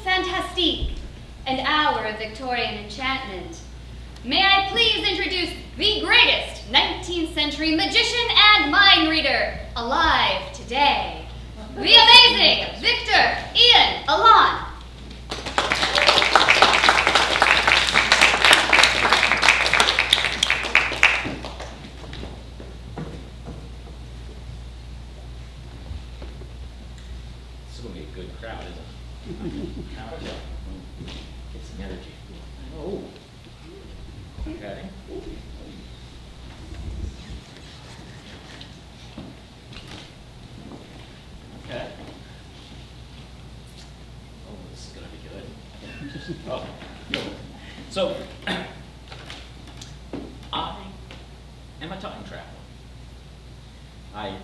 fantastique, and hour of Victorian enchantment. May I please introduce the greatest 19th century magician and mind reader alive today, the amazing Victor Ian Alon. This is going to be a good crowd, isn't it? Get some energy. Oh. Okay. Okay. Oh, this is going to be good. Oh, good. So, I am a time traveler. I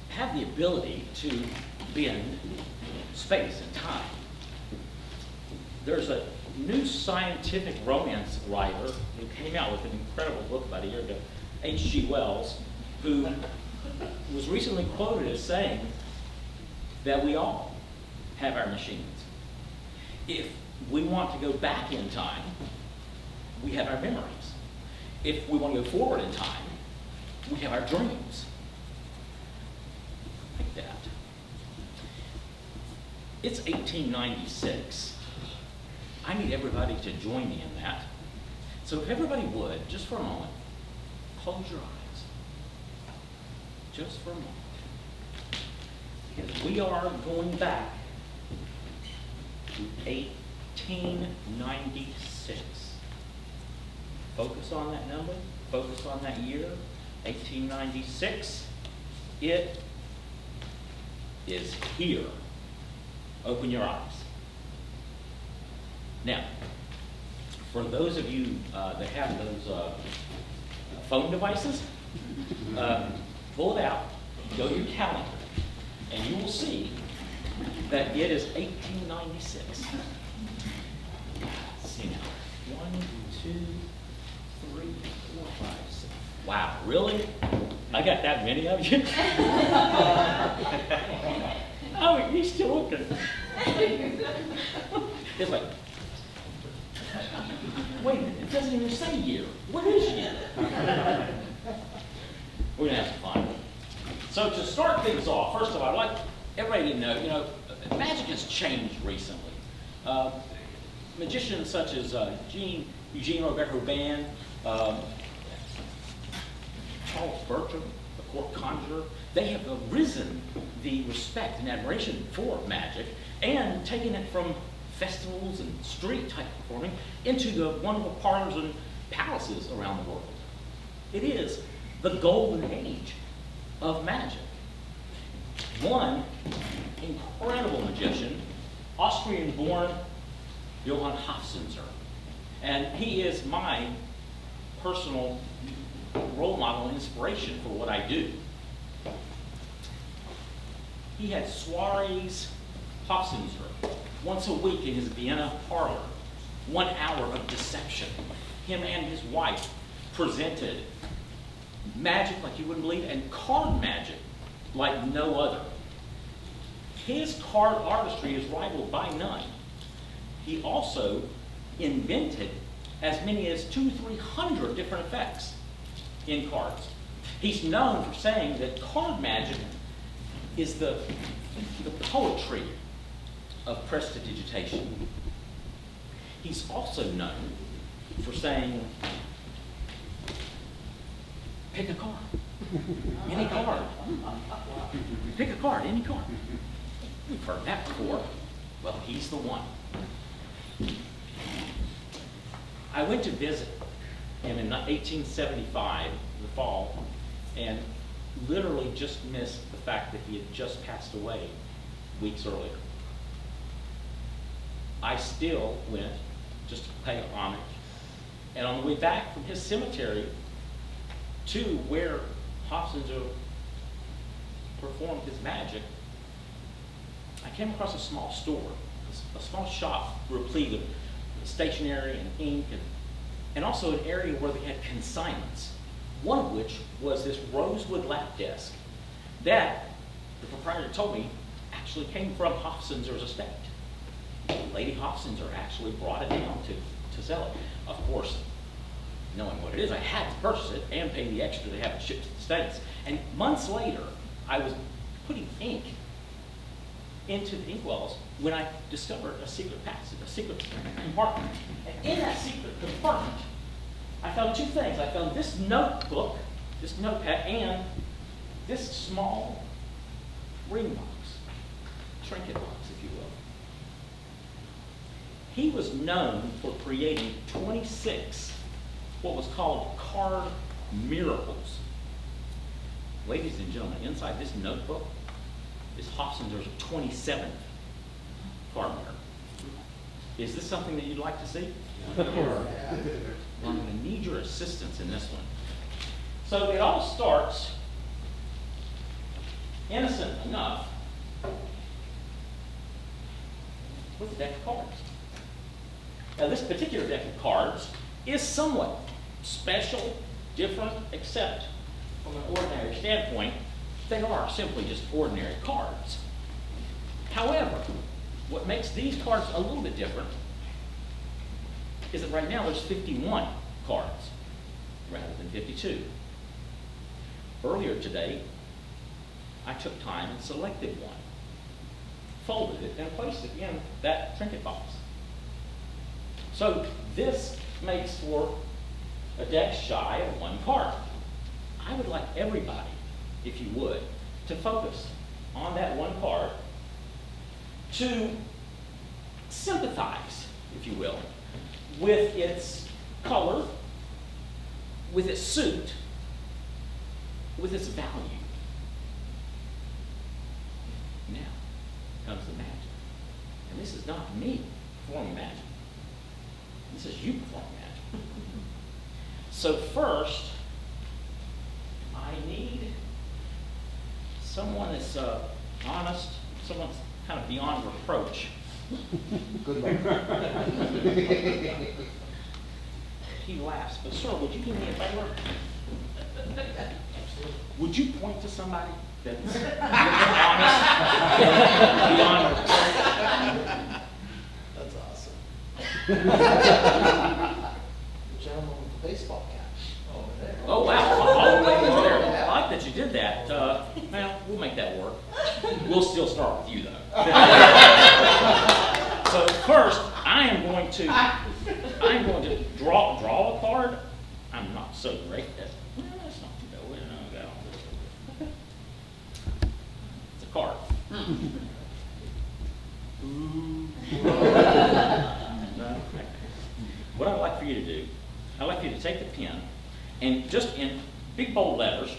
have the ability to bend space and time. There's a new scientific romance writer who came out with an incredible book about a year ago, H.G. Wells, who was recently quoted as saying that we all have our machines. If we want to go back in time, we have our memories. If we want to go forward in time, we have our dreams. Like that. It's 1896. I need everybody to join me in that. So if everybody would, just for a moment, close your eyes. Just for a moment. Because we are going back to 1896. Focus on that number. Focus on that year. 1896. It is here. Open your eyes. Now, for those of you that have those phone devices, pull it out, go to your calendar, and you will see that it is 1896. Let's see now. 1, 2, 3, 4, 5, 6. Wow, really? I got that many of you? Oh, he's still looking. It's like, wait a minute, it doesn't even say year. What is year? We're going to have to find it. So to start things off, first of all, I'd like everybody to know, magic has changed recently. Magicians such as Eugene Robert Robin, Charles Bertram, the court conjurer, they have arisen the respect and admiration for magic and taken it from festivals and street type performing into the wonderful parlors and palaces around the world. It is the golden age of magic. One incredible magician, Austrian-born Johann Hofzinser, and he is my personal role model and inspiration for what I do. He had soirees, Hofzinser, once a week in his Vienna parlor, 1 hour of deception. Him and his wife presented magic like you wouldn't believe, and card magic like no other. His card artistry is rivaled by none. He also invented as many as 200-300 different effects in cards. He's known for saying that card magic is the poetry of prestidigitation. He's also known for saying, pick a card, any card. Pick a card, any card. We've heard that before. Well, he's the one. I went to visit him in 1875, the fall, and literally just missed the fact that he had just passed away weeks earlier. I still went just to pay homage. And on the way back from his cemetery to where Hofzinser performed his magic, I came across a small store, a small shop replete of stationery and ink, and also an area where they had consignments, one of which was this rosewood lap desk that the proprietor told me actually came from Hofzinser's estate. Lady Hofzinser actually brought it down to sell it. Of course, knowing what it is, I had to purchase it and pay the extra to have it shipped to the States. And months later, I was putting ink into the inkwells when I discovered a secret passage, a secret compartment. And in that secret compartment, I found two things. I found this notebook, this notepad, and this small ring box, trinket box, if you will. He was known for creating 26 what was called card miracles. Ladies and gentlemen, inside this notebook is Hofzinser's 27th card mirror. Is this something that you'd like to see? Well, I'm going to need your assistance in this one. So it all starts, innocent enough, with a deck of cards. Now this particular deck of cards is somewhat special, different, except from an ordinary standpoint, they are simply just ordinary cards. However, what makes these cards a little bit different is that right now there's 51 cards rather than 52. Earlier today, I took time and selected one, folded it, and placed it in that trinket box. So this makes for a deck shy of one card. I would like everybody, if you would, to focus on that one card, to sympathize, if you will, with its color, with its suit, with its value. Now comes the magic. And this is not me performing magic. This is you performing magic. So first, I need someone that's honest, someone that's kind of beyond reproach. Good luck. He laughs, but sir, would you do me a favor? Would you point to somebody that's honest, beyond reproach? That's awesome. The gentleman with the baseball cap over there. Oh, wow. All the way over there. I like that you did that. Well, we'll make that work. We'll still start with you, though. So first, I am going to draw a card. I'm not so great at, well, that's not too bad. It's a card. No. What I'd like for you to do, I'd like for you to take the pen and just in big bold letters,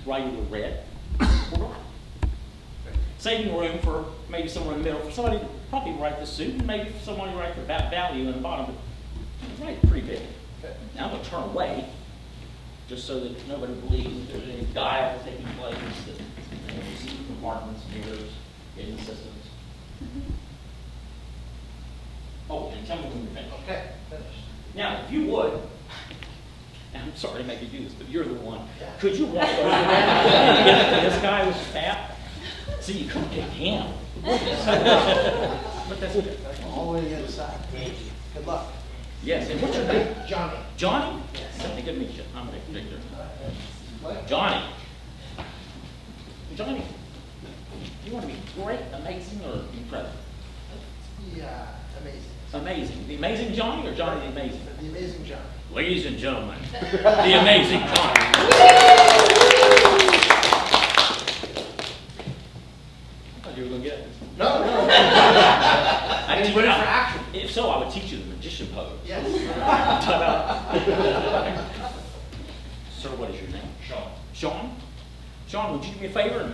write either red or black. Saving room for maybe somewhere in the middle, for somebody to probably write the suit, and maybe for someone to write the value in the bottom, but write it pretty big. Okay. Now I'm going to turn away, just so that nobody believes that there's any guile taking place, that you see compartments, mirrors, hidden systems. Oh, and tell me when you're finished. Okay, finished. Now, if you would, I'm sorry to make you do this, but you're the one. Yeah. Could you walk over there and get this guy with the tap? See, you couldn't pick him. But that's good. All the way to the other side. Good luck. Yes, and what's your name? Johnny. Johnny? Yes. Hey, good to meet you. I'm Victor. What? Johnny. Johnny, you want to be great, amazing, or incredible? Yeah, amazing. Amazing. The amazing Johnny or Johnny the amazing? The amazing Johnny. Ladies and gentlemen, the amazing Johnny. I thought you were going to get it. No, no. I Ready for action. If so, I would teach you the magician pose. Yes. Sir, what is your name? Sean. Sean? Sean, would you do me a favor? And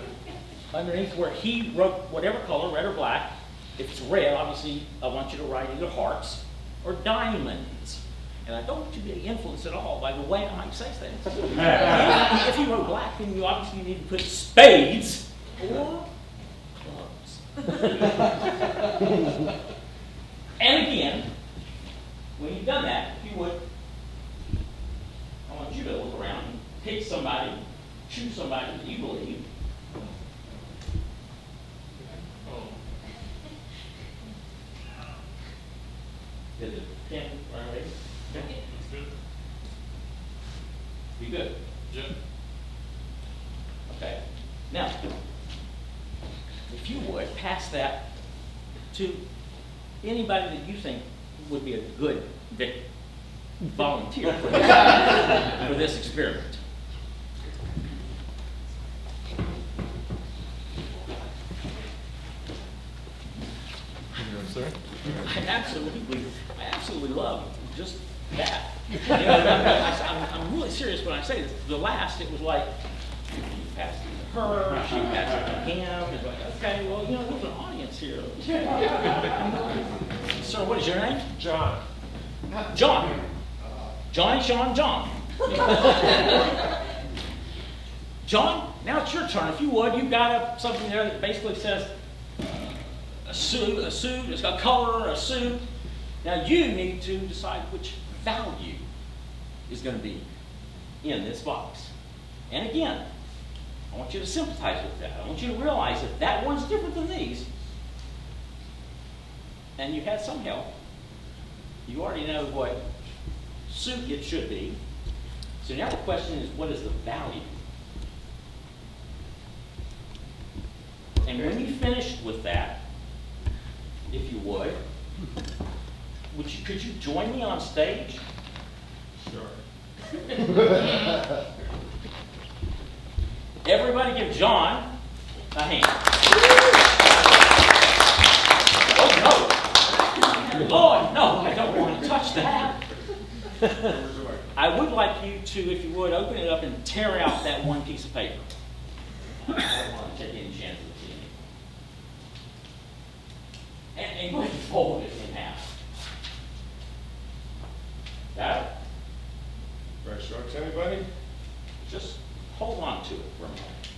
underneath where he wrote whatever color, red or black, if it's red, obviously, I want you to write either hearts or diamonds. And I don't want you to be influenced at all by the way I might say things. If you wrote black, then you obviously need to put spades or clubs. And again, when you've done that, if you would, I want you to look around and pick somebody, choose somebody that you believe. Did the pen run away? Okay. That's good. You good? Yeah. Okay. Now, if you would, pass that to anybody that you think would be a good volunteer for for this experiment. Sir? I absolutely love just that. You know, I'm really serious when I say this. The last, it was like, you pass it to her, she passed it to him. It's like, okay, well, you know, there's an audience here. Sir, what is your name? John. John. Johnny, Sean, John. John, now it's your turn. If you would, you've got something there that basically says a suit, it's got color, a suit. Now you need to decide which value is going to be in this box. And again, I want you to sympathize with that. I want you to realize that that one's different than these. And you had some help. You already know what suit it should be. So now the question is, what is the value? And when you finished with that, if you would could you join me on stage? Sure. Everybody give John a hand. Oh, no. Oh, no, I don't want to touch that. I would like you to, if you would, open it up and tear out that one piece of paper. I don't want to take any chances of seeing it. And go ahead and fold it in half. Got it? Fresh strokes, anybody? Just hold on to it for a moment.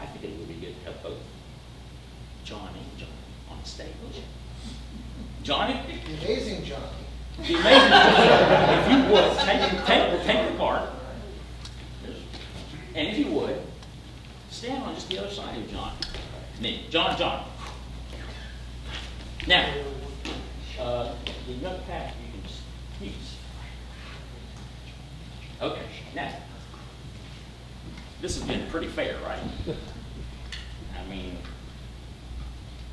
I think it would be good to have both John and John on the stage. Johnny? The amazing Johnny. The amazing Johnny. If you would, take the card. And if you would, stand on just the other side of John. Me. John. Now, the notepad you can just use. Okay, now, this has been pretty fair, right? I mean,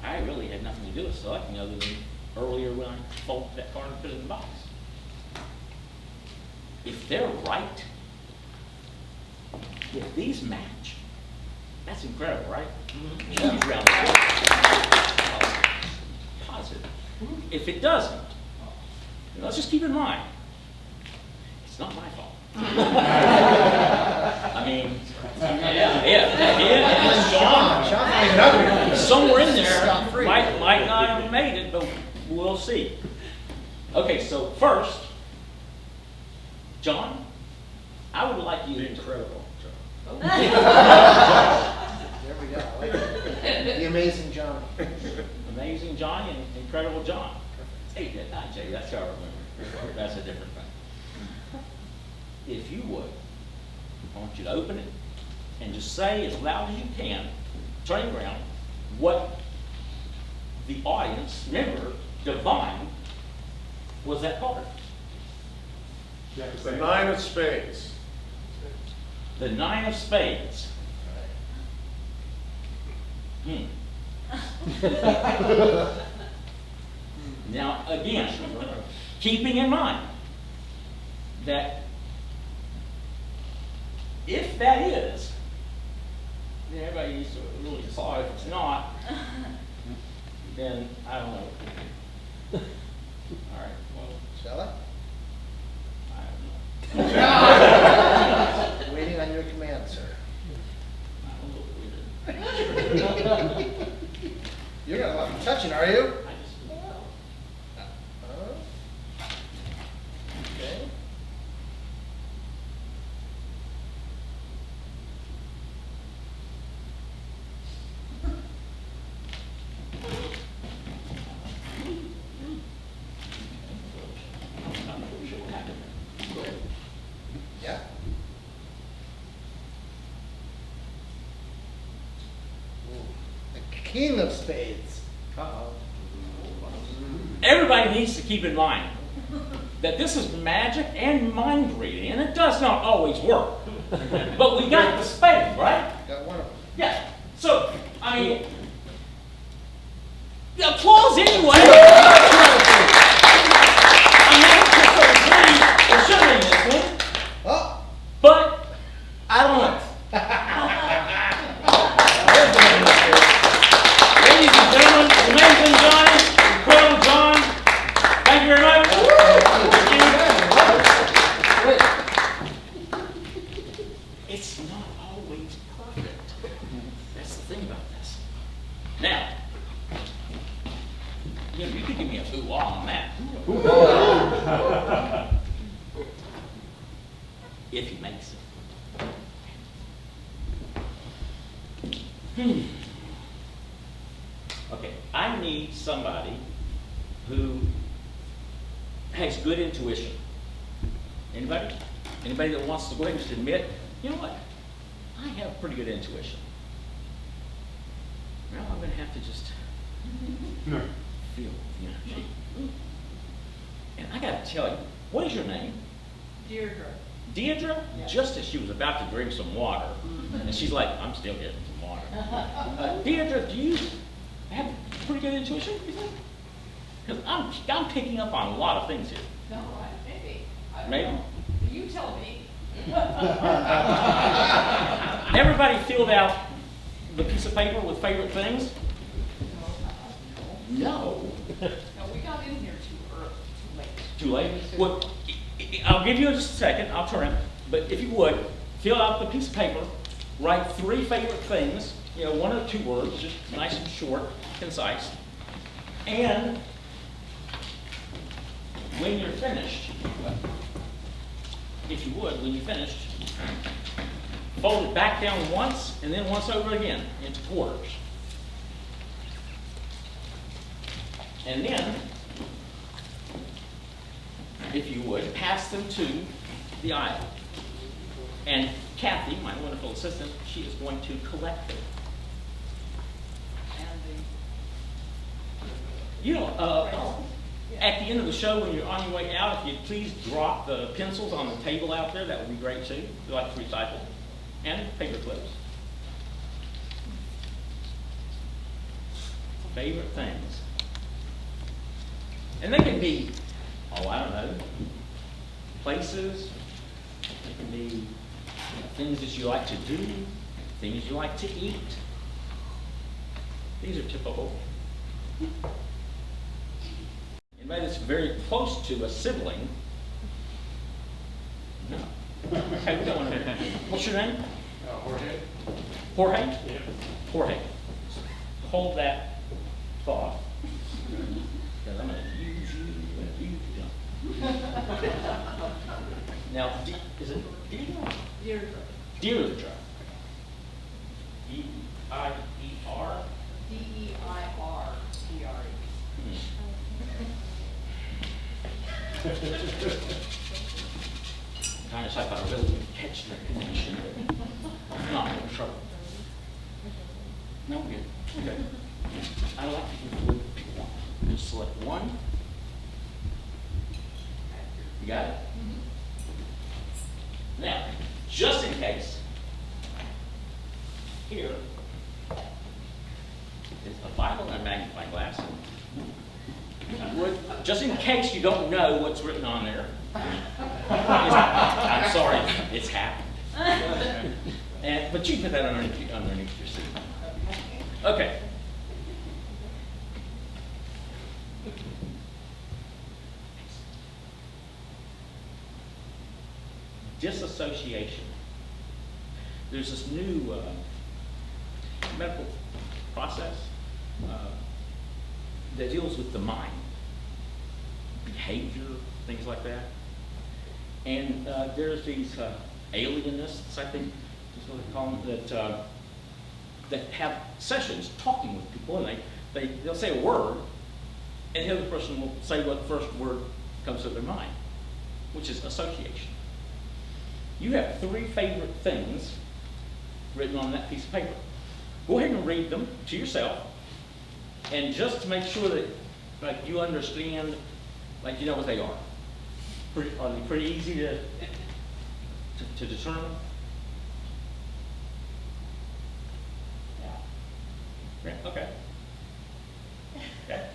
I really had nothing to do with selecting other than earlier when I folded that card and put it in the box. If they're right, if these match, that's incredible, right? Huge round of applause. Positive. If it doesn't, let's just keep in mind, it's not my fault. I mean, John, somewhere in there might not have made it, but we'll see. Okay, so first, John, I would like you to... Incredible, John. There we go. I like it. The amazing Johnny. Amazing John and Incredible John. Hey, not Jay, that's how I remember. That's a different thing. If you would, I want you to open it and just say as loud as you can, turning around, what the audience member divined was that card. The 9 of spades. The 9 of spades. Now, again, keeping in mind that if that is, then everybody needs to really decide. If it's not, then I don't know. All right, well, Shall I? I don't know. Waiting on your command, sir. I'm a little weird. You're gonna let me touch it, are you? I just, Okay. I'm not really sure what happened there. Go ahead. Yeah. Ooh, the king of spades. Uh-oh. everybody needs to keep in mind that this is magic and mind reading, and it does not always work. But we got the spade, right? Got one of them. Yeah. So, I mean, applause anyway. I mean, it should have been this one, Oh, but I don't know. Ladies and gentlemen, amazing Johnny, incredible John, thank you very much. It's not always perfect. That's the thing about this. Now, you could give me a ooh-ah on that. If he makes it. Okay, I need somebody who has good intuition. Anybody? Anybody that wants to go ahead and just admit, you know what? I have pretty good intuition. Well, I'm going to have to just feel the energy. And I got to tell you, what is your name? Deirdre. Deirdre? Yeah. Just as she was about to drink some water, and she's like, I'm still getting some water. Deirdre, do you have pretty good intuition, you think? Because I'm picking up on a lot of things here. No, maybe. I don't Maybe? know. You tell me. Everybody filled out the piece of paper with favorite things? No. No, we got in here too early, too late. Too late? Well, I'll give you just a second, I'll turn it. But if you would, fill out the piece of paper, write 3 favorite things, 1 or 2 words, just nice and short, concise. And when you're finished, if you would, when you're finished, fold it back down once and then once over again into quarters. And then, if you would, pass them to the aisle. And Kathy, my wonderful assistant, she is going to collect them. At the end of the show, when you're on your way out, if you'd please drop the pencils on the table out there, that would be great too. We like to recycle. And paper clips. Favorite things. And they can be, I don't know, places. They can be things that you like to do, things you like to eat. These are typical. Anybody that's very close to a sibling? No. Okay, we don't want to. What's your name? Jorge. Jorge? Yeah. Jorge. Hold that thought. Because I'm going to use you and use you. Now, is it Deirdre? Deirdre. Deirdre. D-I-E-R? D-E-I-R-D-R-E. Kind of like I really didn't catch the connection. No, I'm in trouble. No, we're good. Okay. I like to pick one. Just select one. You got it? Now, just in case, here is a Bible and a magnifying glass. Just in case you don't know what's written on there. I'm sorry, it's happened. But you can put that underneath your seat. Okay. Disassociation. There's this new medical process that deals with the mind, behavior, things like that. And there's these alienists, I think is what they call them, that have sessions talking with people, and they'll say a word, and the other person will say what the first word comes to their mind, which is association. You have 3 favorite things written on that piece of paper. Go ahead and read them to yourself, and just to make sure that Like, you understand, like, you know what they are? Are they pretty easy to determine? Yeah, okay. Okay.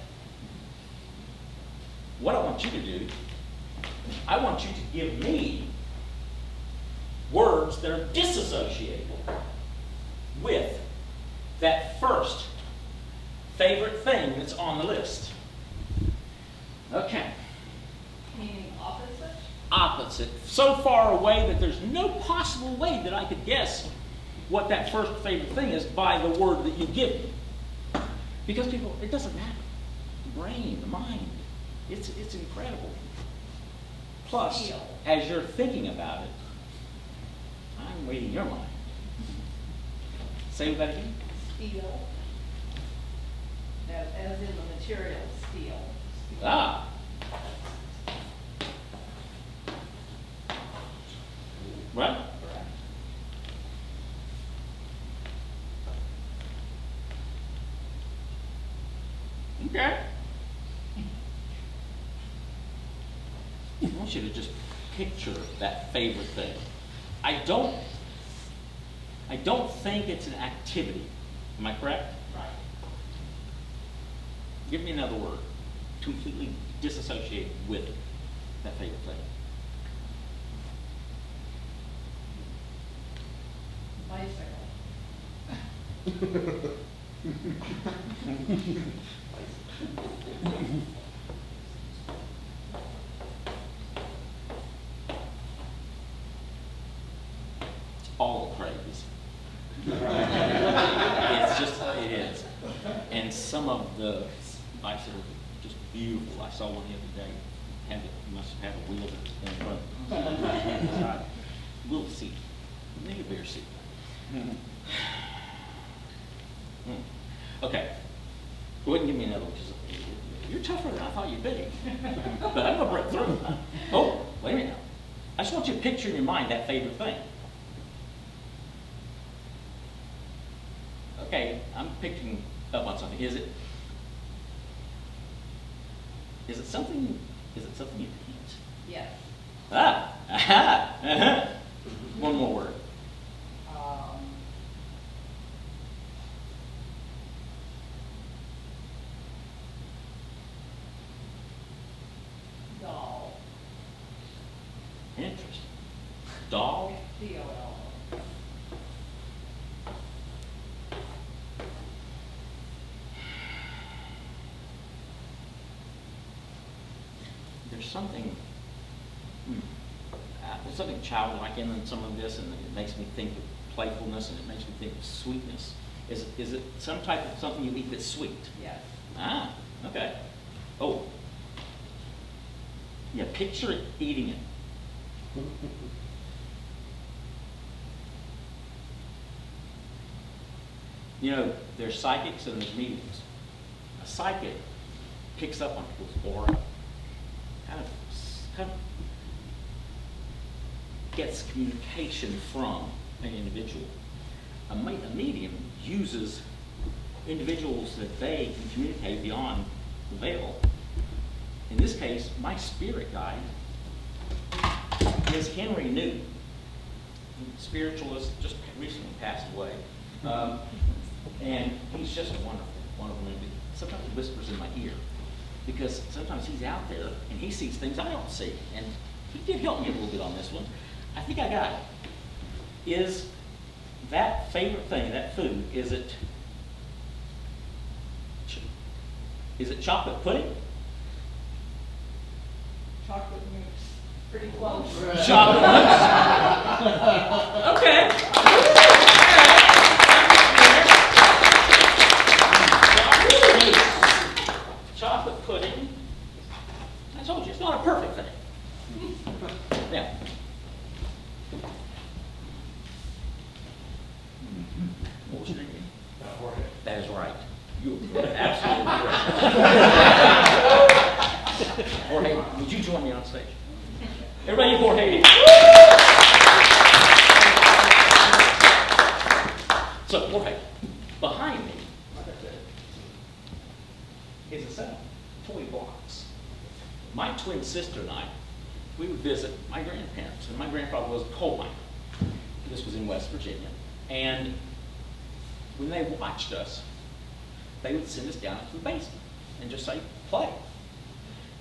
What I want you to do, I want you to give me words that are disassociated with that first favorite thing that's on the list. Okay. Meaning opposite? Opposite. So far away that there's no possible way that I could guess what that first favorite thing is by the word that you give me. Because people, it doesn't matter. The brain, the mind, it's incredible. Plus, Feel. as you're thinking about it, I'm reading your mind. Say that again. Steel. As in the material, steel. Ah. Right? Correct. Okay. I want you to just picture that favorite thing. I don't think it's an activity. Am I correct? Right. Give me another word. Completely disassociated with that favorite thing. Bicycle. All craze. It's just, it is. And some of the bikes are just beautiful. I saw one the other day. Must have had a wheel in front. Little seat. Maybe a bigger seat. Okay. Go ahead and give me another one, because you're tougher than I thought you'd be. But I'm going to break through. Oh, wait a minute now. I just want you to picture in your mind that favorite thing. Okay, I'm picking up on something. Is it something you eat? Yes. Ah, aha, uh-huh. One more word. Doll. Interesting. Doll? D-O-L. There's something childlike in some of this, and it makes me think of playfulness, and it makes me think of sweetness. Is it some type of something you eat that's sweet? Yes. Ah, okay. Oh. Yeah, picture it eating it. You know, there's psychics and there's mediums. A psychic picks up on people's aura, kind of gets communication from an individual. A medium uses individuals that they can communicate beyond the veil. In this case, my spirit guide is Henry Newton, spiritualist, just recently passed away. And he's just wonderful. Sometimes he whispers in my ear, because sometimes he's out there and he sees things I don't see. And he did help me a little bit on this one. I think I got it. Is that favorite thing, that food, is it chocolate pudding? Chocolate mousse. Pretty close. Chocolate mousse. Okay. Chocolate pudding. I told you, it's not a perfect thing. Now, what was your name? That is right. You are absolutely right. Jorge, would you join me on stage? Everybody, Jorge. So, Jorge, behind me is a setup. toy blocks. My twin sister and I, we would visit my grandparents, and my grandfather was a coal miner. This was in West Virginia. And when they watched us, they would send us down into the basement and just say, play.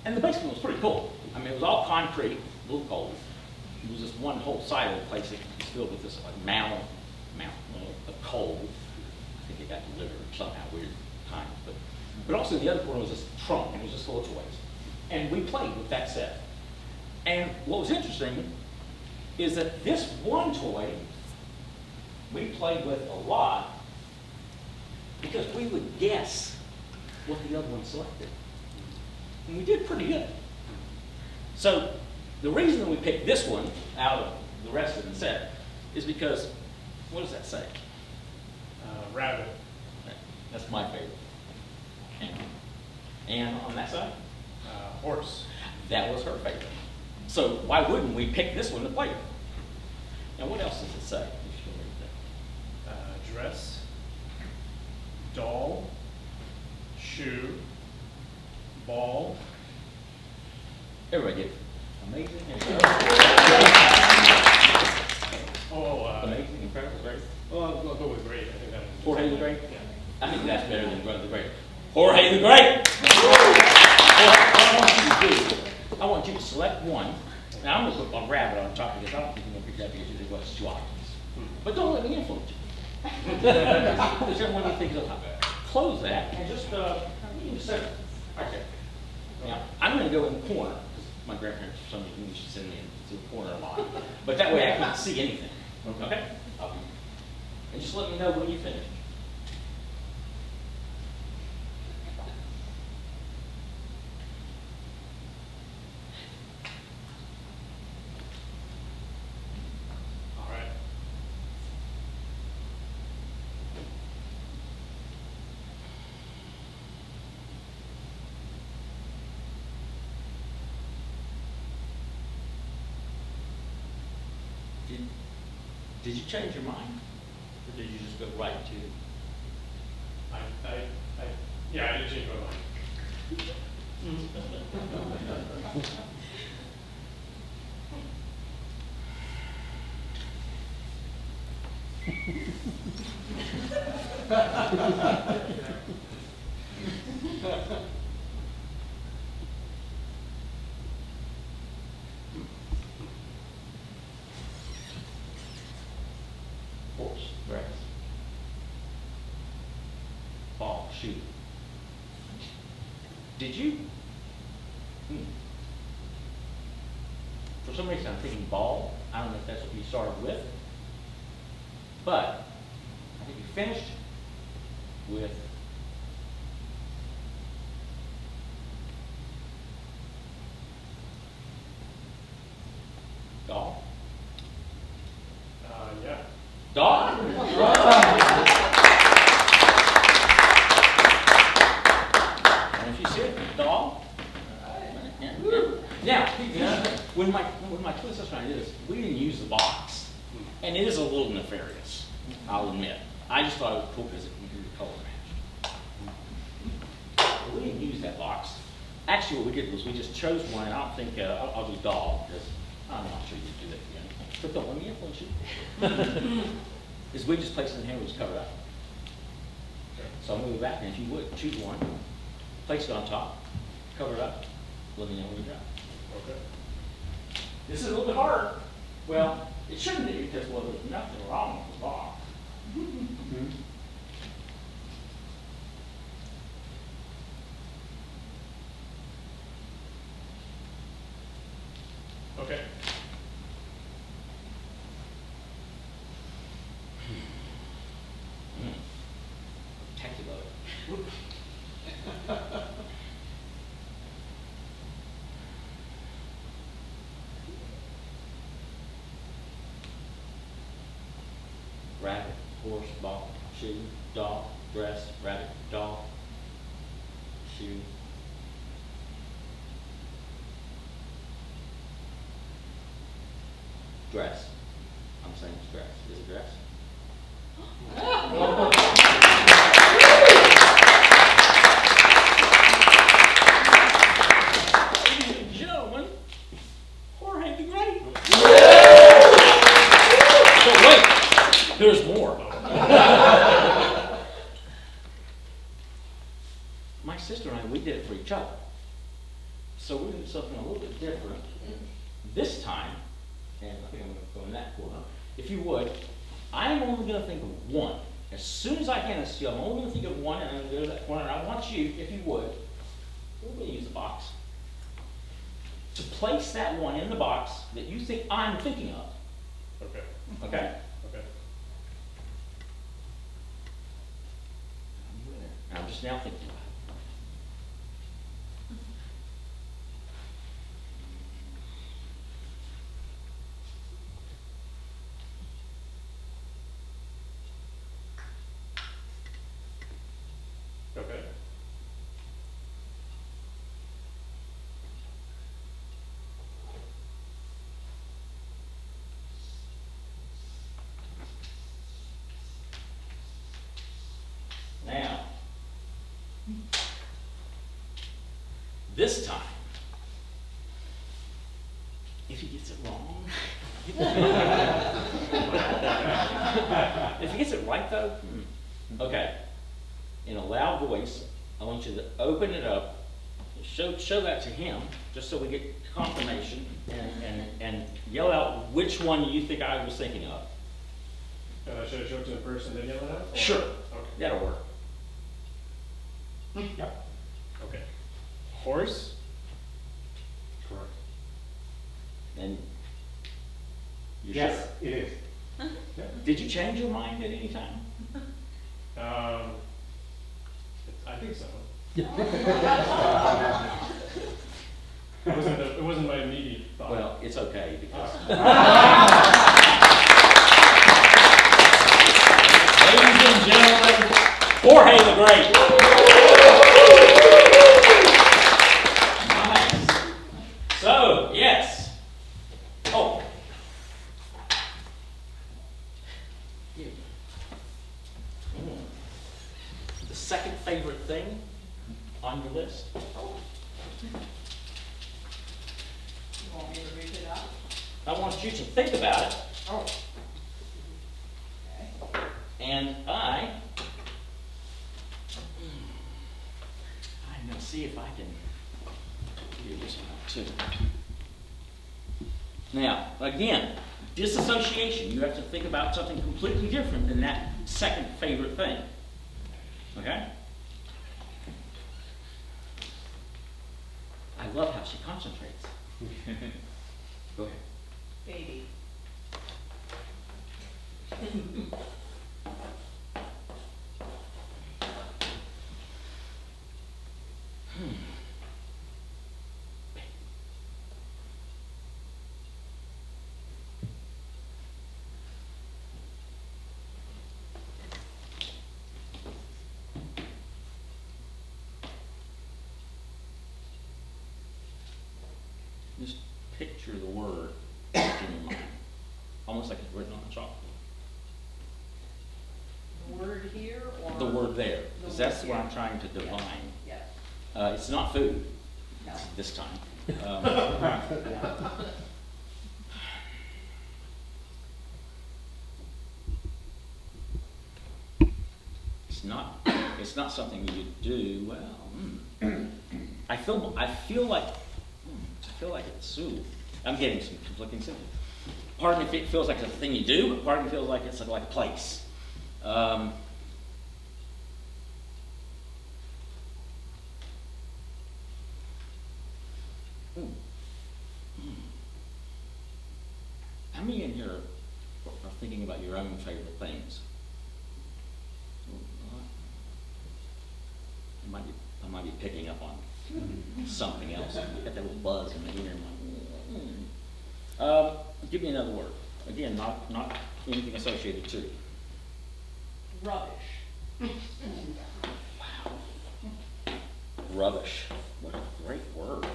And the basement was pretty cool. I mean, it was all concrete, a little cold. It was just one whole side of the place that was filled with this like mountain of coal. I think it got delivered somehow, weird time. But also the other corner was this trunk, and it was just full of toys. And we played with that set. And what was interesting is that this one toy we played with a lot because we would guess what the other one selected. And we did pretty good. So the reason that we picked this one out of the rest of the set is because, what does that say? Rabbit. That's my favorite. And on that side? Horse. That was her favorite. So why wouldn't we pick this one to play with? Now what else does it say? If you can read that. Dress. Doll. Shoe. Ball. Everybody get amazing, amazing, incredible, great. Well, I'll go with great. I think that. Jorge the Great? Yeah. I think that's better than Brother the Great. Jorge the Great! I want you to select one. Now I'm going to put a rabbit on top because I don't think you're going to pick that because you think, well, it's too obvious. But don't let me influence you. There's everyone who thinks of close that and just set it right there. Now, I'm going to go in the corner because my grandparents, for some reason, used to send me into the corner a lot. But that way I can't see anything. Okay? And just let me know when you finish. All right. Did you change your mind? Or did you just go right to Yeah, I did change my mind. horse, grass, ball, shoe? Did you? For some reason, I'm thinking ball. I don't know if that's what you started with, but I think you finished with dog. Yeah. Dog? And if you see it, dog. Now, when my twin sister and I did this, we didn't use the box. And it is a little nefarious, I'll admit. I just thought it was cool because it can do the color match. But we didn't use that box. Actually, what we did was we just chose one, and I don't think, I'll do dog, because I'm not sure you'd do that again. But don't let me influence you. Is we just place it in here, we just cover it up. So I'll move it back, and if you would, choose one, place it on top, cover it up, let me know when you drop. Okay. This is a little bit harder. Well, it shouldn't be, because, well, there's nothing wrong with the box. Okay. Tacky load. Rabbit, horse, ball, shoe, dog, dress, rabbit, dog, shoe. Dress. I'm saying it's dress. Is it dress? my sister and I, we did it for each other. So we're gonna do something a little bit different. This time, and I think I'm gonna go in that corner. If you would, I'm only gonna think of one. As soon as I hand this to you, I'm only gonna think of one, and I'm gonna go to that corner, and I want you, if you would, we're gonna use the box, to place that one in the box that you think I'm thinking of, Okay, okay? okay. And I'm just now thinking about it. Okay. Now, this time, if he gets it wrong, if he gets it right though, okay. In a loud voice, I want you to open it up, show that to him, just so we get confirmation, and yell out which one you think I was thinking of. Should I show it to the person then yell it out? or- Sure, Okay. that'll work. Yep. Okay. Horse? Correct. And you Yes, sure? it is. Did you change your mind at any time? I think so. It wasn't my immediate thought. Well, it's okay because. Ladies and gentlemen, Jorge the Great. Nice. So, yes. Oh. You. The second favorite thing on your list? You want me to read it out? I want you to think about it, Oh. Okay. and I'm going to see if I can figure this one out too. Now, again, disassociation. You have to think about something completely different than that second favorite thing. Okay? I love how she concentrates. Go ahead. Baby. Just picture the word in your mind, almost like it's written on the chalkboard. The word here or? The word there, The because word that's what here. I'm trying to divine. Yeah. It's not food No. this time. It's not something you do well. I feel like it's. Ooh, I'm getting some conflicting symptoms. Part of me feels like it's a thing you do, but part of me feels like it's like a place. How many in here are thinking about your own favorite things? I might be picking up on something else. You got that little buzz in the ear. Give me another word. Again, not anything associated to it. Rubbish. Wow. Rubbish. What a great word.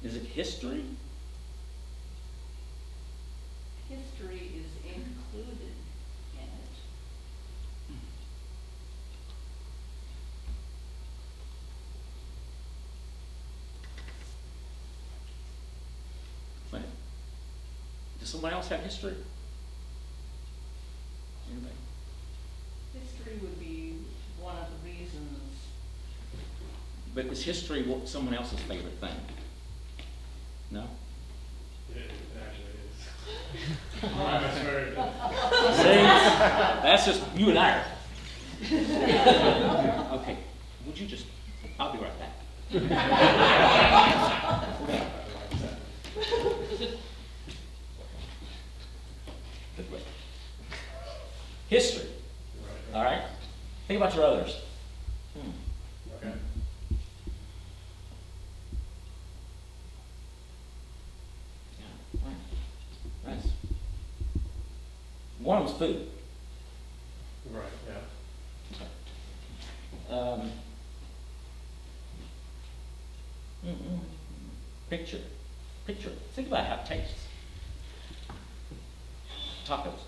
Is it history? History is included in it. Does someone else have history? Anybody? History would be one of the reasons. But is history someone else's favorite thing? No? It actually is. I swear it is. See? That's just, you and I are. Okay, would you just, I'll be right back. History, Right. all right? Think about your others. Okay. Yeah, right. Nice. One was food. Right, yeah. Picture. Think about how it tastes. Tacos.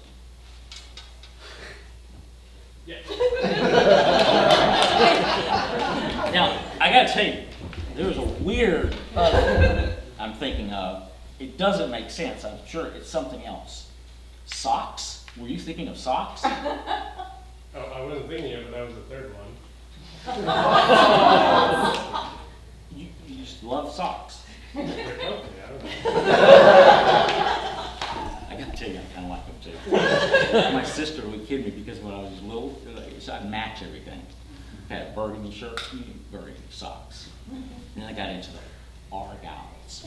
Yeah. Now, I gotta tell you, there was a weird other I'm thinking of. It doesn't make sense. I'm sure it's something else. Socks? Were you thinking of socks? Oh, I wasn't thinking of it, that was the third one. You just love socks. They're comfy, I don't know. I gotta tell you, I kind of like them too. My sister would kid me because when I was little, so I'd match everything. Had a burgundy shirt, burgundy socks. And then I got into the Argyles.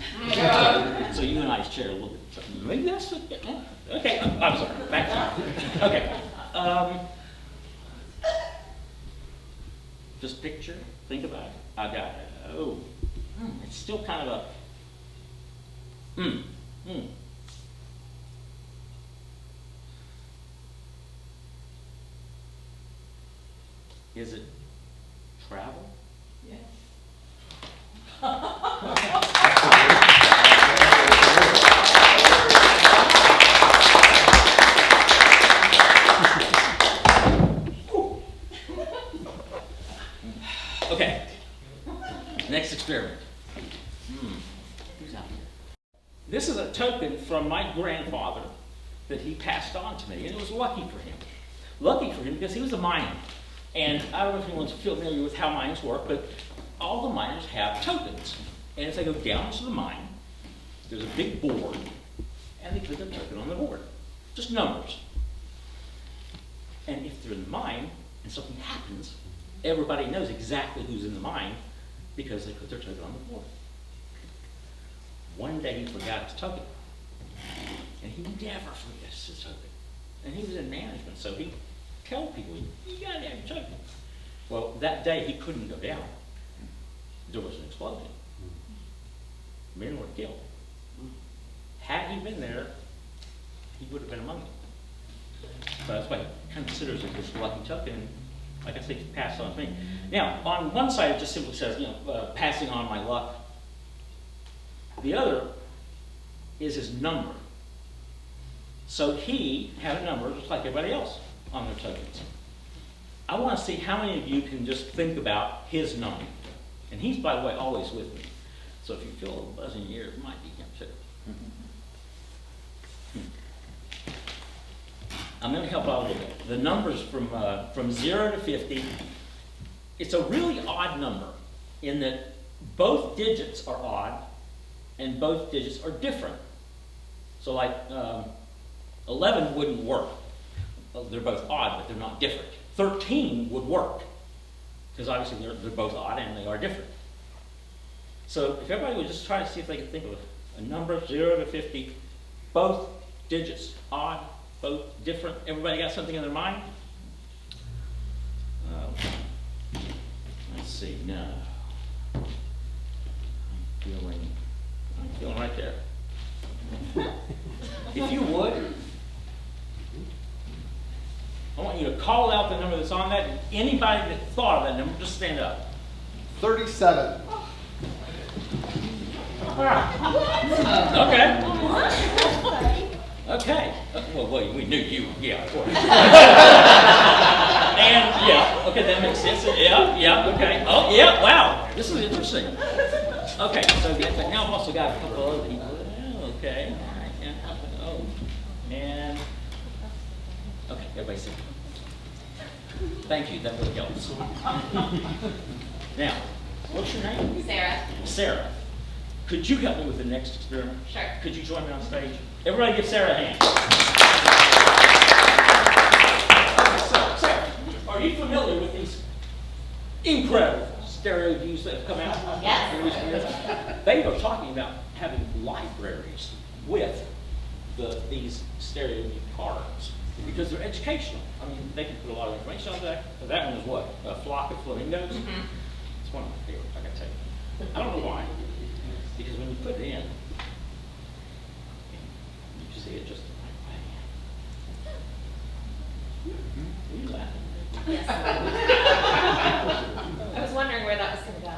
So you and I share a little bit. So maybe that's okay. I'm sorry. Back to you. Okay. Just picture, think about it. I got it. It's still kind of a Is it travel? Yes. Okay. Next experiment. Who's out here? This is a token from my grandfather that he passed on to me, and it was lucky for him. Lucky for him because he was a miner. And I don't know if anyone's familiar with how mines work, but all the miners have tokens. And as they go down into the mine, there's a big board, and they put their token on the board. Just numbers. And if they're in the mine and something happens, everybody knows exactly who's in the mine because they put their token on the board. One day he forgot his token. And he never forgets his token. And he was in management, so he tell people, you gotta have your token. Well, that day he couldn't go down. There was an explosion. Men were killed. Had he been there, he would have been among them. So that's why he considers it this lucky token. Like I said, he passed on to me. Now, on one side it just simply says, passing on my luck. The other is his number. So he had a number just like everybody else on their tokens. I want to see how many of you can just think about his number. And he's, by the way, always with me. So if you feel a little buzz in your ear, it might be him too. I'm going to help out a little bit. The numbers from 0 to 50, it's a really odd number in that both digits are odd and both digits are different. So like 11 wouldn't work. They're both odd, but they're not different. 13 would work, because obviously they're both odd and they are different. So if everybody would just try to see if they can think of a number, 0 to 50, both digits, odd, both different. Everybody got something in their mind? Let's see, no. I'm feeling right there. If you would, I want you to call out the number that's on that. Anybody that thought of that number, just stand up. 37. Okay. Okay. Well, we knew you. Yeah, of course. And yeah, okay, that makes sense. Yeah, okay. Oh, yeah, wow. This is interesting. Okay, so now I've also got a couple other people. Okay, all right. And up and oh. And okay, everybody sit. Thank you, that really helps. Now, what's your name? Sarah. Sarah. Could you help me with the next experiment? Sure. Could you join me on stage? Everybody give Sarah a hand. So, Sarah, are you familiar with these incredible stereo views that have come out? Yes. in recent years? They are talking about having libraries with these stereo view cards because they're educational. I mean, they can put a lot of information on that. That one is what? A flock of flamingos? It's one of my favorites, I gotta tell you. I don't know why. Because when you put it in, you see it just the right way. Are you laughing? Yes. I was wondering where that was going to go.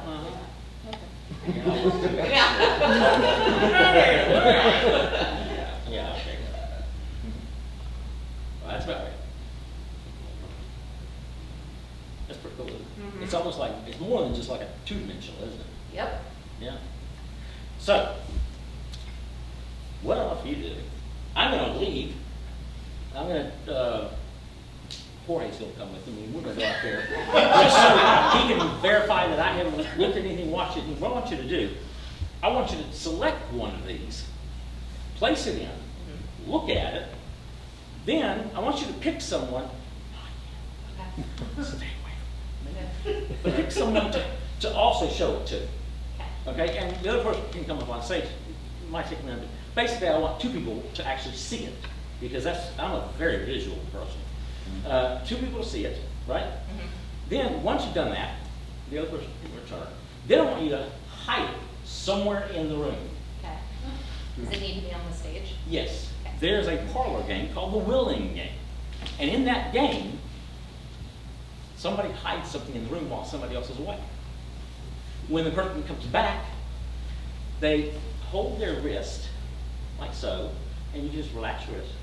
Yeah, okay. Well, that's about right. That's pretty cool, isn't it? It's almost like, it's more than just like a two-dimensional, isn't it? Yep. Yeah. So, what I want for you to do, I'm going to leave. I'm going to, Jorge's going to come with me. We're going to go out there just so he can verify that I haven't looked at anything, watched it. And what I want you to do, I want you to select one of these, place it in, look at it, then I want you to pick someone. Stay away from me. But pick someone to also show it to. Okay, and the other person can come up on stage. It might take a minute. Basically, I want two people to actually see it because I'm a very visual person. Two people to see it, right? Then once you've done that, the other person can return. Then I want you to hide it somewhere in the room. Okay. Does it need to be on the stage? Yes. Okay. There's a parlor game called the Willing Game, and in that game, somebody hides something in the room while somebody else is away. When the person comes back, they hold their wrist, like so, and you just relax your wrist,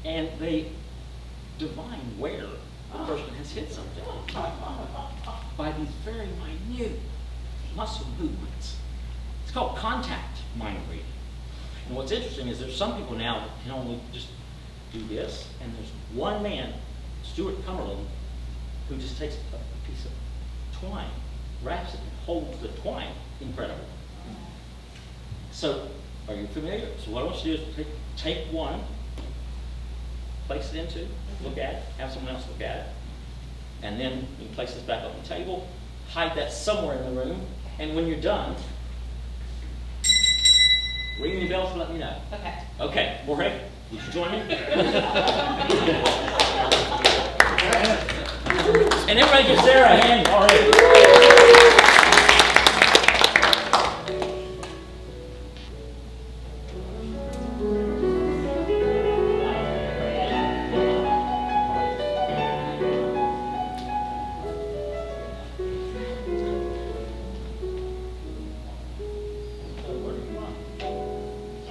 and they divine where the person has hit something by these very minute muscle movements. It's called contact mind reading. And what's interesting is there's some people now that can only just do this, and there's one man, Stuart Cumberland, who just takes a piece of twine, wraps it, and holds the twine. Incredible. So, are you familiar? So what I want you to do is take one, place it into, look at it, have someone else look at it, and then you place this back on the table, hide that somewhere in the room, and when you're done, ring the bells and let me know. Okay. Okay, Jorge, would you join me? And everybody give Sarah a hand, Jorge.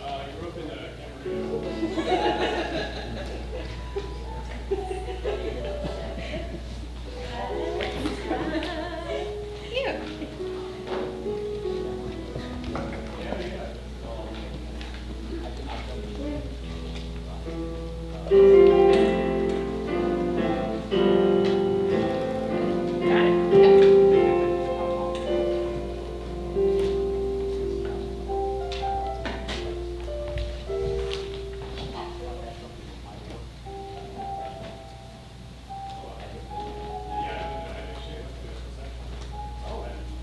I grew up in Camarillo.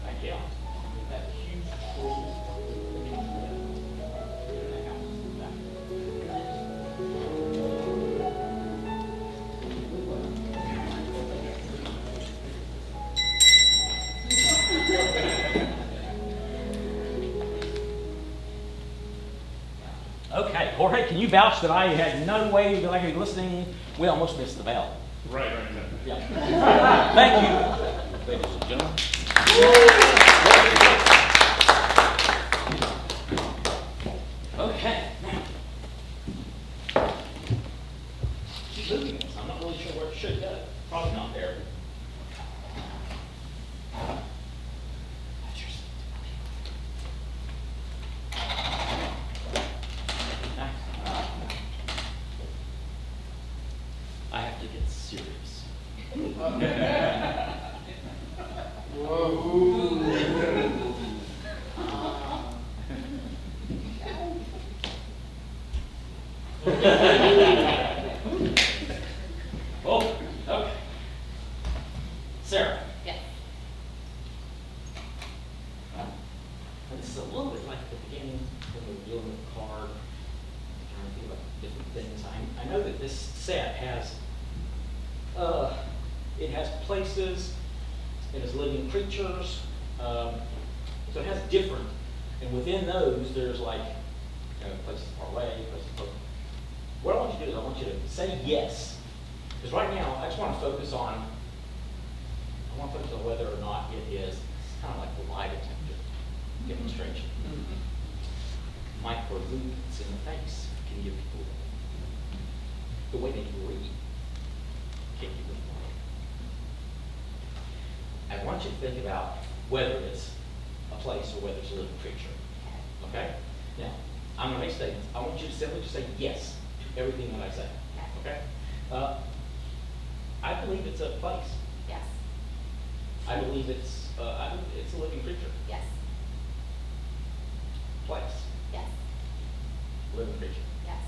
Thank you. That huge Okay, Jorge, can you vouch that I had no way that I could be listening? We almost missed the bell. Right. Yeah. Thank you, ladies and gentlemen. Okay. Keep moving this. I'm not really sure where it should go. Probably not there. That's your seat. Oh, okay. Sarah. Yes. And this is a little bit like at the beginning when we were dealing with the card, trying to think about different things. I know that this set has, it has places, it has living creatures, so it has different, and within those, there's like, places far away, places close. What I want you to do is I want you to say yes, because right now, I just want to focus on, whether or not it is, it's kind of like the lie detector demonstration. Micro-movements in the face can give people the way they read. Can give them I want you to think about whether it's a place or whether it's a living creature. Okay? Now, I'm going to make statements. I want you to simply just say yes to everything that I say. Okay? I believe it's a place. Yes. I believe it's a living creature. Yes. Place. Yes. Living creature. Yes.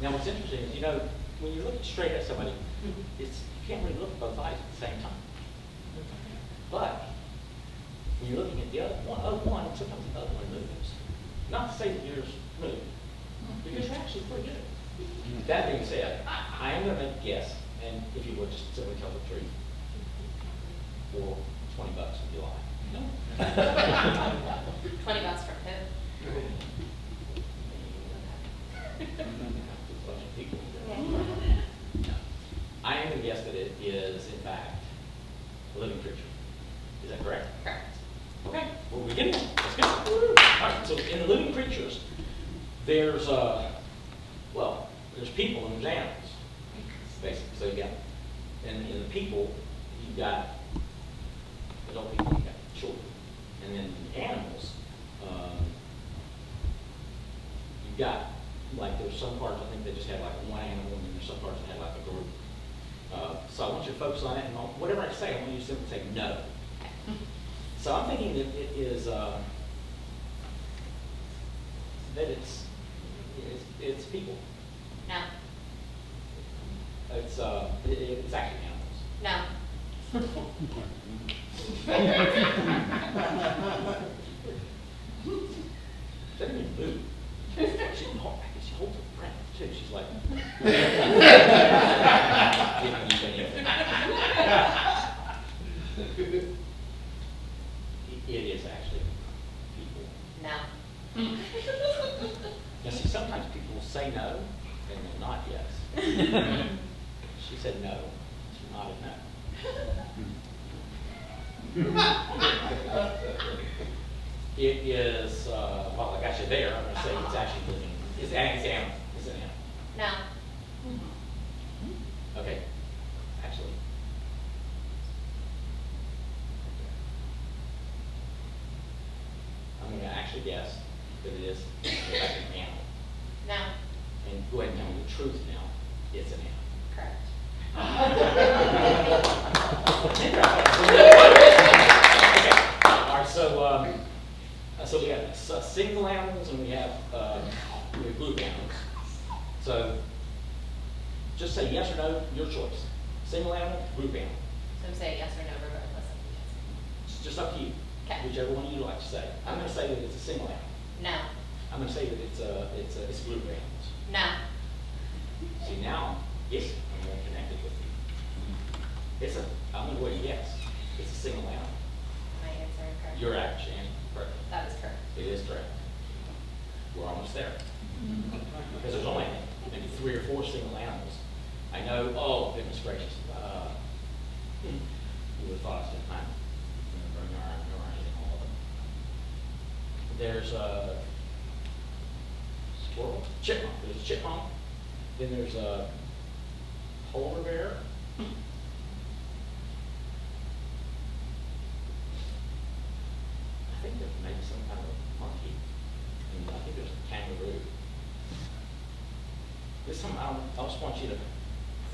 Now, what's interesting is, when you look straight at somebody, you can't really look at both eyes at the same time. But when you're looking at the other one, sometimes the other one moves. Not to say that yours moves, because you're actually pretty good. That being said, I am going to make a guess, and if you would, just simply tell the truth. For $20 if you like. No. $20 from who? Bunch of people. I am going to guess that it is, in fact, a living creature. Is that correct? Correct. Okay, well, we get it. Let's go. All right, so in the living creatures, there's, there's people and there's animals, basically. So you got, and in the people, you've got adult people, you've got children. And then the animals, you've got, like, there's some parts, I think they just had like one animal, and then there's some parts that had like a group. So I want you to focus on it, and whatever I say, I want you to simply say no. So I'm thinking that it is, that it's people. No. It's actually animals. No. She doesn't even move. She holds her breath too. She's like, giving you anything. It is actually people. No. Now, see, sometimes people will say no, and they'll nod yes. She said no. She nodded no. It is, well, I got you there. I'm going to say it's actually living. It's animal. It's an animal. No. Okay. Actually. I'm going to actually guess that it is in fact an animal. No. And go ahead and tell me the truth now. It's an animal. Correct. Okay. All right. So we have single animals and we have group animals. So just say yes or no, your choice. Single animal, group animal. So I'm saying yes or no regardless of the It's just up to you. Okay. Whichever one you like to say. I'm going to say that it's a single animal. answer. I'm going to say that it's a group of animals. No. No. See now, yes, I'm more connected with you. I'm going to go ahead and guess. It's a single animal. Am I answering correct? You're actually correct. That is correct. It is correct. We're almost there. Because there's only maybe 3 or 4 single animals. I know, oh, goodness gracious. You would have thought I spent time memorizing all of them. There's a squirrel, chipmunk. There's a chipmunk. Then there's a polar bear. I think there's maybe some kind of monkey. And I think there's a kangaroo. This time, I just want you to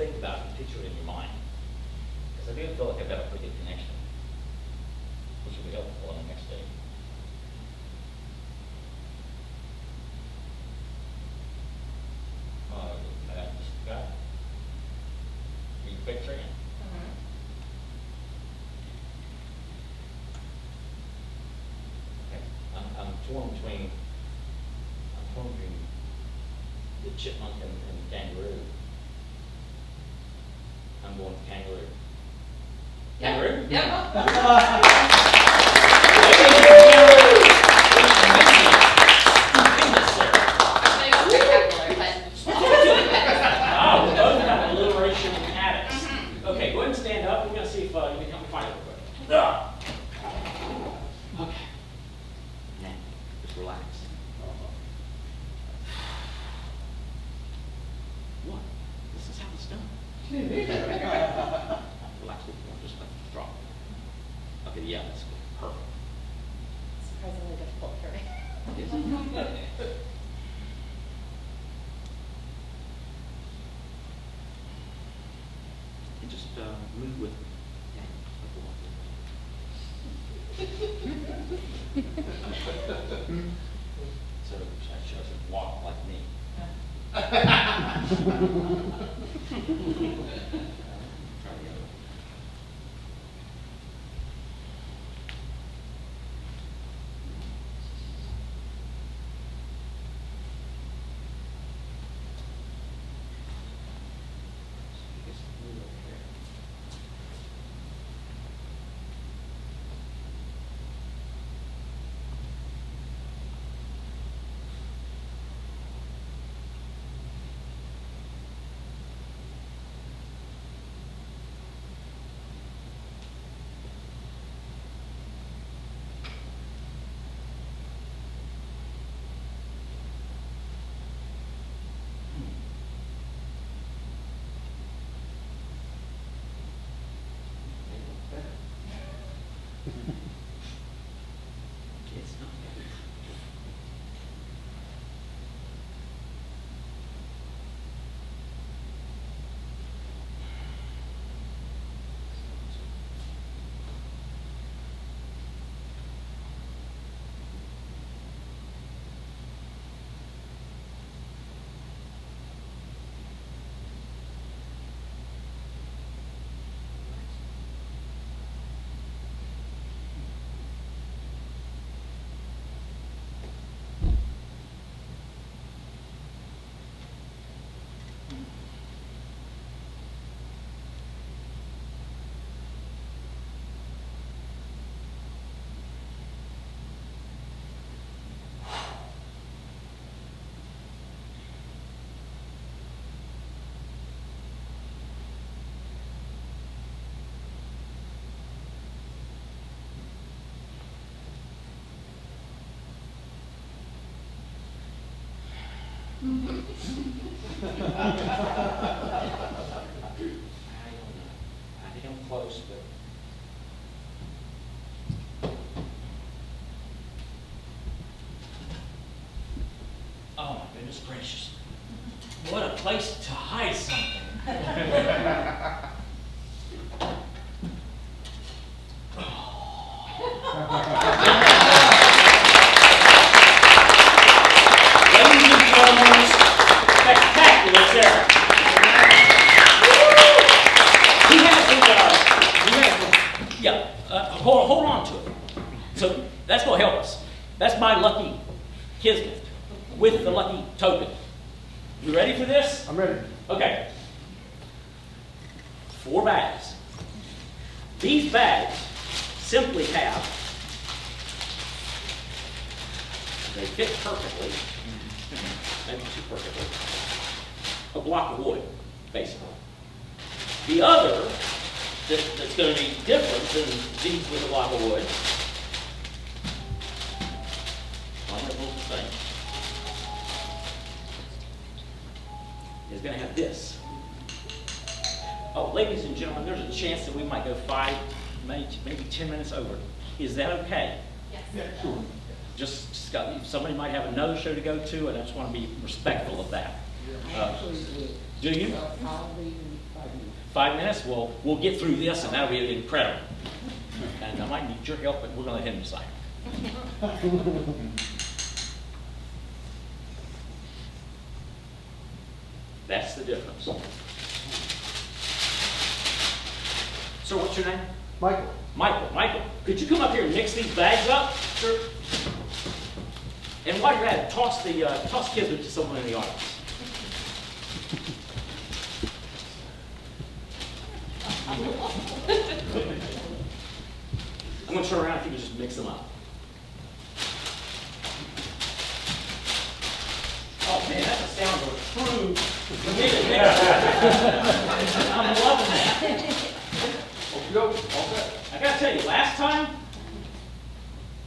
think about it and picture it in your mind. Because I do feel like I've got a pretty good connection, which will be helpful on the next day. I got this guy. Are you picturing it? Okay. I'm torn between the chipmunk and the kangaroo. I'm going with kangaroo. Kangaroo? Yep. Oh, we both have alliteration addicts. Okay, go ahead and stand up. We're going to see if you can help me find it real quick. Okay. Now, just relax. What? This is how it's done. Relax a little more. Just let it drop. Okay, yeah, that's good. Perfect. Surprisingly difficult for me. Yes. And just move with me. Yeah, so I should walk like me. Try the other one. Just move over here. It's not bad. I think I'm close, but. Oh my goodness gracious. What a place to hide something. Ladies and gentlemen, spectacular Sarah. Hold on to it. So that's going to help us. That's my lucky kismet with the lucky token. You ready for this? I'm ready. Okay. 4 bags. These bags simply have, they fit perfectly, maybe too perfectly, a block of wood, basically. The other that's going to be different than these with a block of wood, almost the same, is going to have this. Oh, ladies and gentlemen, there's a chance that we might go 5, maybe 10 minutes over. Is that okay? Yes. Yeah, sure. Just somebody might have another show to go to, and I just want to be respectful of that. I actually would. Do you? Probably 5 minutes, we'll get through this, and that'll be incredible. And I might need your help, but we're gonna let him decide. That's the difference. So what's your name? Michael. Michael, could you come up here and mix these bags up? Sure. And while you're at it, toss Kismet to someone in the audience. I'm going to turn around if you can just mix them up. Oh man, that's the sound of a true mixer. I'm loving that. Okey doke, all set. I gotta tell you, last time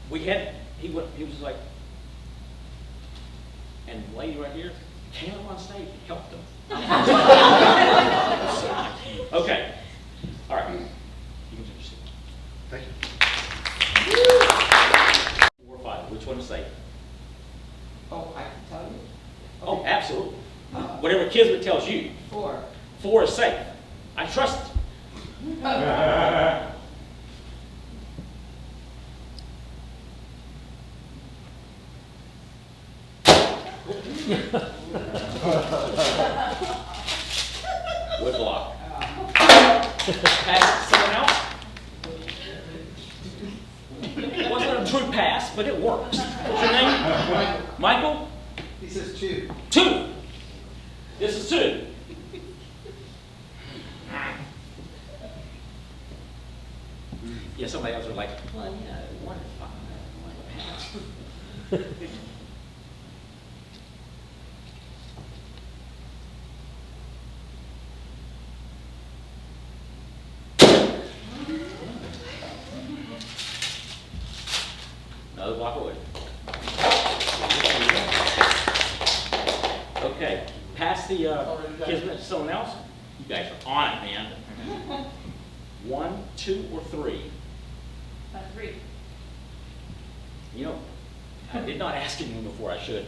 he was like, and the lady right here came up on stage and helped him. Okay, all right. You can take your seat. Thank you. 4 or 5, which one is safe? Oh, I can tell you. Oh, absolutely. Whatever Kismet tells you. 4. 4 is safe. I trust it. Woodblock. Pass it to someone else. It wasn't a true pass, but it works. What's your name? Michael? He says 2. 2. This is 2. Yeah, somebody else was like, well, yeah, 1 and 5, 1 and pass. Another block of wood. Okay, pass the Kismet to someone else. You guys are on it, man. 1, 2, or 3. 3. You know, I did not ask anyone before I should.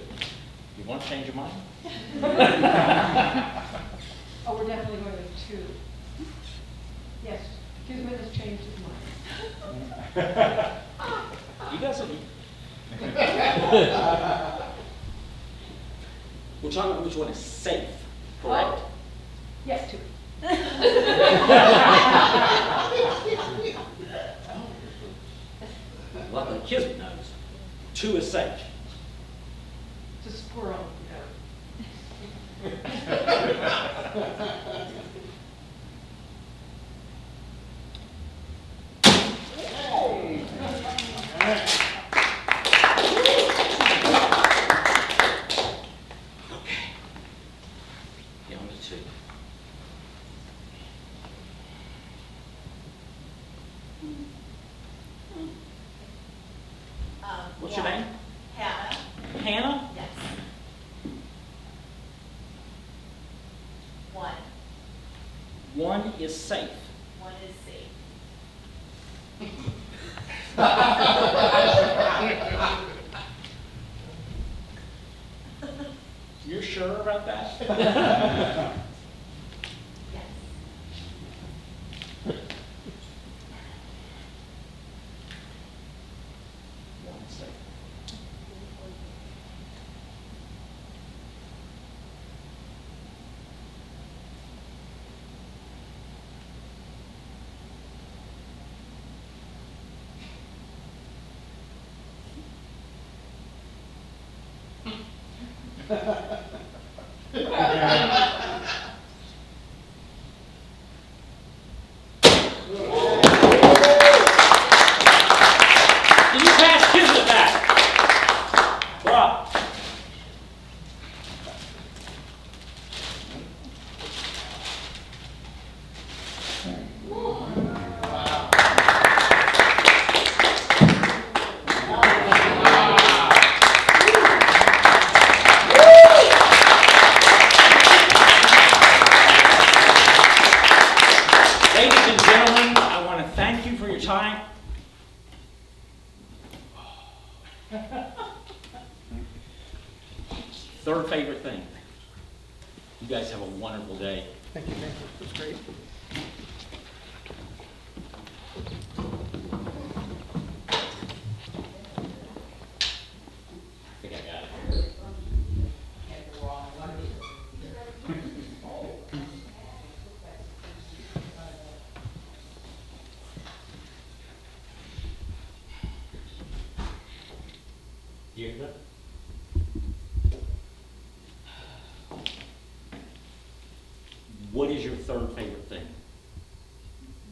You want to change your mind? Oh, we're definitely going with 2. Yes, Kismet has changed his mind. You guys are. We're talking about which one is safe, correct? Oh. Yes, 2. Luckily, Kismet knows. 2 is safe. It's a squirrel. Okay. Down to 2. What's your name? Hannah. Hannah? Yes. 1. 1 is safe. 1 is safe. You're sure about that? Yes. One is safe. Did you pass Kismet back? Bravo. Ladies and gentlemen, I want to thank you for your time. Third favorite thing. You guys have a wonderful day. Thank you, that's great. I think I got it. Had the wrong one. You hear that? What is your third favorite thing?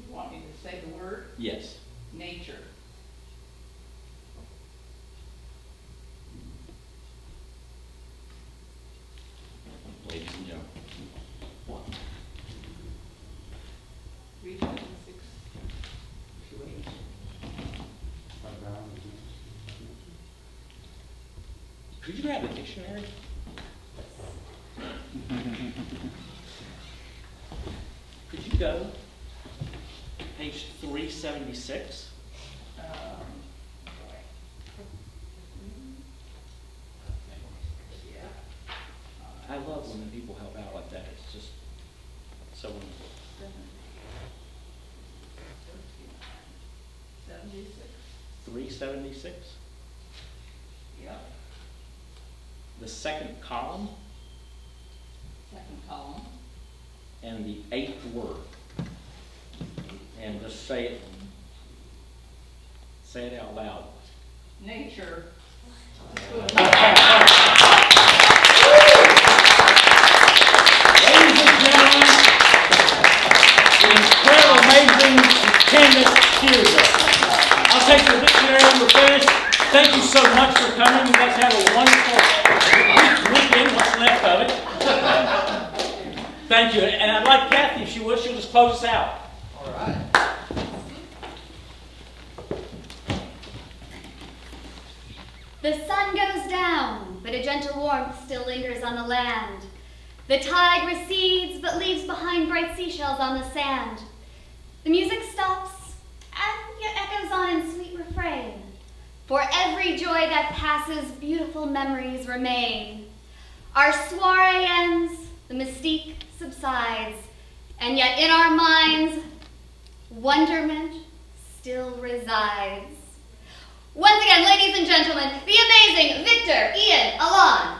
You want me to say the word? Yes. Nature. Ladies and gentlemen. 326. 28. Could you grab a dictionary? Could you go page 376? I love when people help out like that. It's just so wonderful. 76. 376. Yep. The second column Second column. and the 8th word. And just say it. Say it out loud. Nature. Ladies and gentlemen, the incredible, amazing Candace Hughes. I'll take the dictionary when we're finished. Thank you so much for coming. You guys have a wonderful weekend, what's left of it. Thank you. And I'd like Kathy, if she would, she'll just close us out. All right. The sun goes down, but a gentle warmth still lingers on the land. The tide recedes, but leaves behind bright seashells on the sand. The music stops, and yet echoes on in sweet refrain. For every joy that passes, beautiful memories remain. Our soiree ends, the mystique subsides, and yet in our minds, wonderment still resides. Once again, ladies and gentlemen, the amazing Victor Ian Alon.